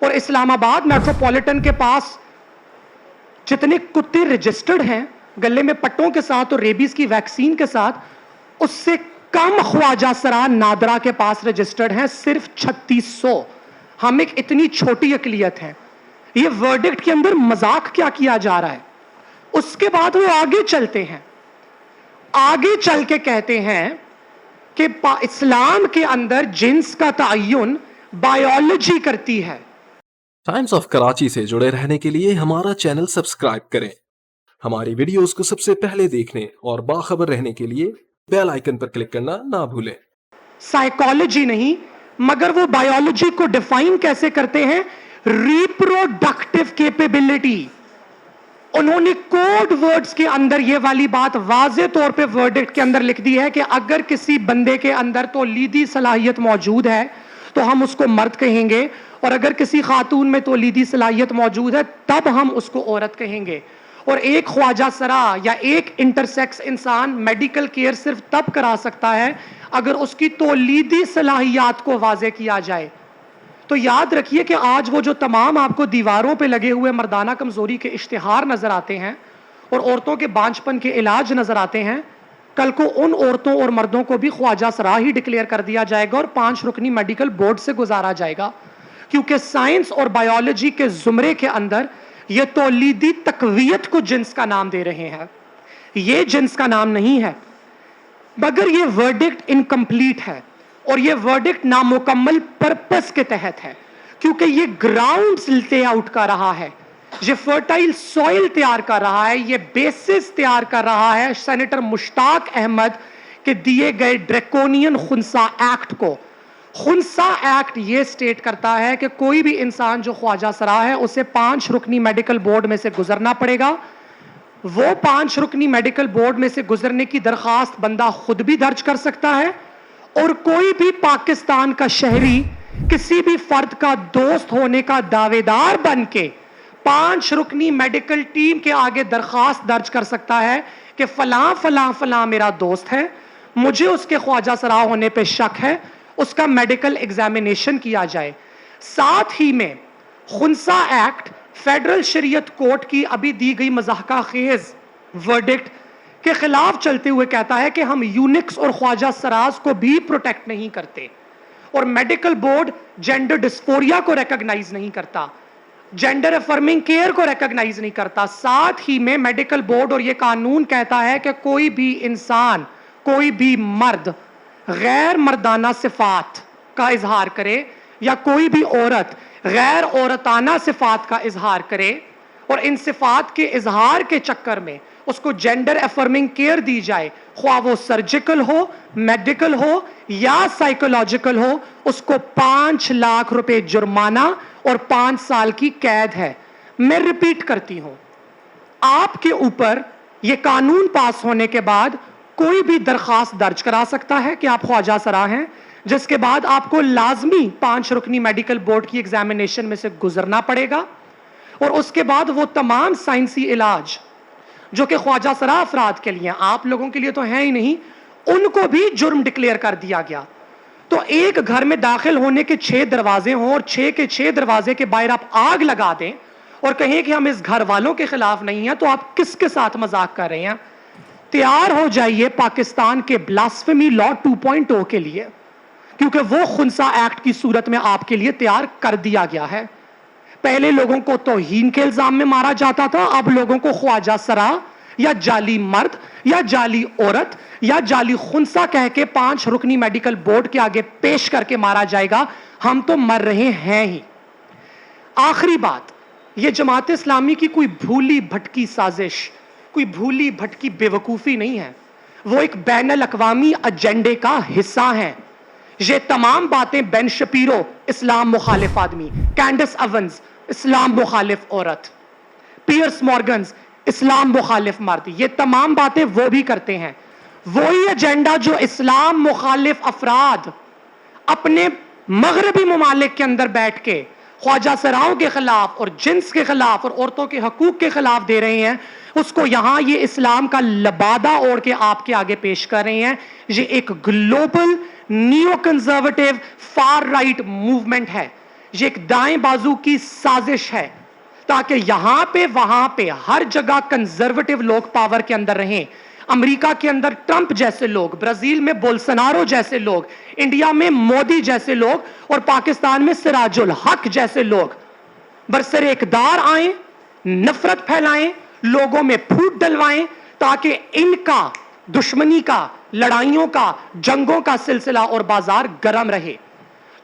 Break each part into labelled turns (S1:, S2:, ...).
S1: اور اسلام آباد میٹروپولیٹن کے پاس جتنے کتے رجسٹرڈ ہیں گلے میں پٹوں کے ساتھ اور ریبیز کی ویکسین کے ساتھ، اس سے کم خواجہ سرا نادرا کے پاس رجسٹرڈ ہیں، صرف 3600۔ ہم ایک اتنی چھوٹی اقلیت ہے۔ یہ ورڈکٹ کے اندر مذاق کیا کیا جا رہا ہے؟ اس کے بعد وہ آگے چلتے ہیں، آگے چل کے کہتے ہیں کہ اسلام کے اندر جنس کا تعین بایولوجی کرتی ہے۔
S2: ٹائمز آف کراچی سے جڑے رہنے کے لیے ہمارا چینل سبسکرائب کریں، ہماری ویڈیوز کو سب سے پہلے دیکھنے اور باخبر رہنے کے لیے بیل آئیکن پر کلک کرنا نہ بھولیں۔
S1: سائیکالوجی نہیں، مگر وہ بایولوجی کو ڈیفائن کیسے کرتے ہیں؟ Reproductive capability. انہوں نے کوڈ ورڈز کے اندر یہ والی بات واضح طور پہ ورڈکٹ کے اندر لکھ دی ہے کہ اگر کسی بندے کے اندر تولیدی صلاحیت موجود ہے تو ہم اس کو مرد کہیں گے، اور اگر کسی خاتون میں تولیدی صلاحیت موجود ہے تب ہم اس کو عورت کہیں گے۔ اور ایک خواجہ سرا یا ایک انٹرسیکس انسان میڈیکل کیئر صرف تب کرا سکتا ہے اگر اس کی تولیدی صلاحیات کو واضح کیا جائے۔ تو یاد رکھیے کہ آج وہ جو تمام آپ کو دیواروں پہ لگے ہوئے مردانہ کمزوری کے اشتہار نظر آتے ہیں اور عورتوں کے بانجپن کے علاج نظر آتے ہیں، کل کو ان عورتوں اور مردوں کو بھی خواجہ سرا ہی ڈکلیئر کر دیا جائے گا اور 5 رکنی میڈیکل بورڈ سے گزارا جائے گا، کیونکہ سائنس اور بایولوجی کے زمرے کے اندر یہ تولیدی تقویت کو جنس کا نام دے رہے ہیں، یہ جنس کا نام نہیں ہے۔ مگر یہ ورڈکٹ انکمپلیٹ ہے اور یہ ورڈکٹ نامکمل پرپس کے تحت ہے، کیونکہ یہ گراؤنڈز لے آؤٹ کر رہا ہے، یہ فرٹائل سوئل تیار کر رہا ہے، یہ بیسس تیار کر رہا ہے سینیٹر مشتاق احمد کے دیے گئے ڈریکونین خنسا ایکٹ کو۔ خنسا ایکٹ یہ سٹیٹ کرتا ہے کہ کوئی بھی انسان جو خواجہ سرا ہے اسے 5 رکنی میڈیکل بورڈ میں سے گزرنا پڑے گا۔ وہ 5 رکنی میڈیکل بورڈ میں سے گزرنے کی درخواست بندہ خود بھی درج کر سکتا ہے، اور کوئی بھی پاکستان کا شہری کسی بھی فرد کا دوست ہونے کا دعوے دار بن کے 5 رکنی میڈیکل ٹیم کے آگے درخواست درج کر سکتا ہے کہ فلاں فلاں فلاں میرا دوست ہے، مجھے اس کے خواجہ سرا ہونے پہ شک ہے، اس کا میڈیکل ایگزامینیشن کیا جائے۔ ساتھ ہی میں خنسا ایکٹ فیڈرل شریعت کورٹ کی ابھی دی گئی مضحکہ خیز ورڈکٹ کے خلاف چلتے ہوئے کہتا ہے کہ ہم یونکس اور خواجہ سراز کو بھی پروٹیکٹ نہیں کرتے، اور میڈیکل بورڈ جینڈر ڈسفوریا کو ریکگنائز نہیں کرتا، جینڈر افرمنگ کیئر کو ریکگنائز نہیں کرتا۔ ساتھ ہی میں میڈیکل بورڈ اور یہ قانون کہتا ہے کہ کوئی بھی انسان، کوئی بھی مرد غیر مردانہ صفات کا اظہار کرے یا کوئی بھی عورت غیر عورتانہ صفات کا اظہار کرے اور ان صفات کے اظہار کے چکر میں اس کو جینڈر افرمنگ کیئر دی جائے، خواہ وہ سرجیکل ہو، میڈیکل ہو یا سائیکولوجیکل ہو، اس کو 5 لاکھ روپے جرمانہ اور 5 سال کی قید ہے۔ میں ریپیٹ کرتی ہوں، آپ کے اوپر یہ قانون پاس ہونے کے بعد کوئی بھی درخواست درج کرا سکتا ہے کہ آپ خواجہ سرا ہیں، جس کے بعد آپ کو لازمی 5 رکنی میڈیکل بورڈ کی ایگزامینیشن میں سے گزرنا پڑے گا، اور اس کے بعد وہ تمام سائنسی علاج جو کہ خواجہ سرا افراد کے لیے، آپ لوگوں کے لیے تو ہیں ہی نہیں، ان کو بھی جرم ڈکلیئر کر دیا گیا۔ تو ایک گھر میں داخل ہونے کے 6 دروازے ہوں اور 6 کے 6 دروازے کے باہر آپ آگ لگا دیں اور کہیں کہ ہم اس گھر والوں کے خلاف نہیں ہیں، تو آپ کس کے ساتھ مذاق کر رہے ہیں؟ تیار ہو جائیے پاکستان کے بلاسفیمی لا 2.0 کے لیے، کیونکہ وہ خنسا ایکٹ کی صورت میں آپ کے لیے تیار کر دیا گیا ہے۔ پہلے لوگوں کو توہین کے الزام میں مارا جاتا تھا، اب لوگوں کو خواجہ سرا یا جعلی مرد یا جعلی عورت یا جعلی خنسا کہہ کے 5 رکنی میڈیکل بورڈ کے آگے پیش کر کے مارا جائے گا۔ ہم تو مر رہے ہیں ہی۔ آخری بات، یہ جماعت اسلامی کی کوئی بھولی بھٹکی سازش، کوئی بھولی بھٹکی بے وقوفی نہیں ہے، وہ ایک بین الاقوامی ایجنڈے کا حصہ ہیں۔ یہ تمام باتیں بین شپیرو اسلام مخالف آدمی، کینڈس ایونز اسلام مخالف عورت، پیئرس مورگنز اسلام مخالف مرد، یہ تمام باتیں وہ بھی کرتے ہیں۔ وہی ایجنڈا جو اسلام مخالف افراد اپنے مغربی ممالک کے اندر بیٹھ کے خواجہ سراؤں کے خلاف اور جنس کے خلاف اور عورتوں کے حقوق کے خلاف دے رہے ہیں، اس کو یہاں یہ اسلام کا لبادہ اوڑھ کے آپ کے آگے پیش کر رہے ہیں۔ یہ ایک global new conservative for right movement ہے یہ ایک دائیں بازو کی سازش ہے تاکہ یہاں پہ وہاں پہ ہر جگہ کنزرویٹو لوگ پاور کے اندر رہیں. امریکہ کے اندر ٹرمپ جیسے لوگ، برازیل میں بولسنارو جیسے لوگ، انڈیا میں مودی جیسے لوگ، اور پاکستان میں سراج الحق جیسے لوگ برسر اقتدار آئیں، نفرت پھیلائیں، لوگوں میں پھوٹ ڈلوائیں تاکہ ان کا دشمنی کا، لڑائیوں کا، جنگوں کا سلسلہ اور بازار گرم رہے.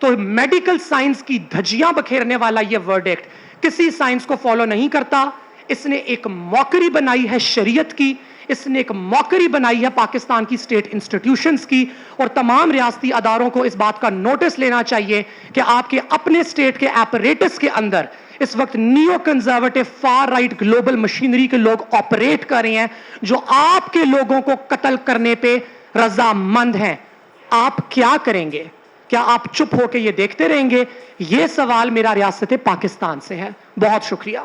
S1: تو میڈیکل سائنس کی دھجیاں بکھیرنے والا یہ ورڈکٹ کسی سائنس کو فالو نہیں کرتا. اس نے ایک موکری بنائی ہے شریعت کی، اس نے ایک موکری بنائی ہے پاکستان کی سٹیٹ انسٹیٹیوشنز کی، اور تمام ریاستی اداروں کو اس بات کا نوٹس لینا چاہیے کہ آپ کے اپنے سٹیٹ کے ایپریٹس کے اندر اس وقت new conservative for right global machinery کے لوگ آپریٹ کر رہے ہیں جو آپ کے لوگوں کو قتل کرنے پہ رضامند ہیں. آپ کیا کریں گے؟ کیا آپ چپ ہو کے یہ دیکھتے رہیں گے؟ یہ سوال میرا ریاست پاکستان سے ہے. بہت شکریہ.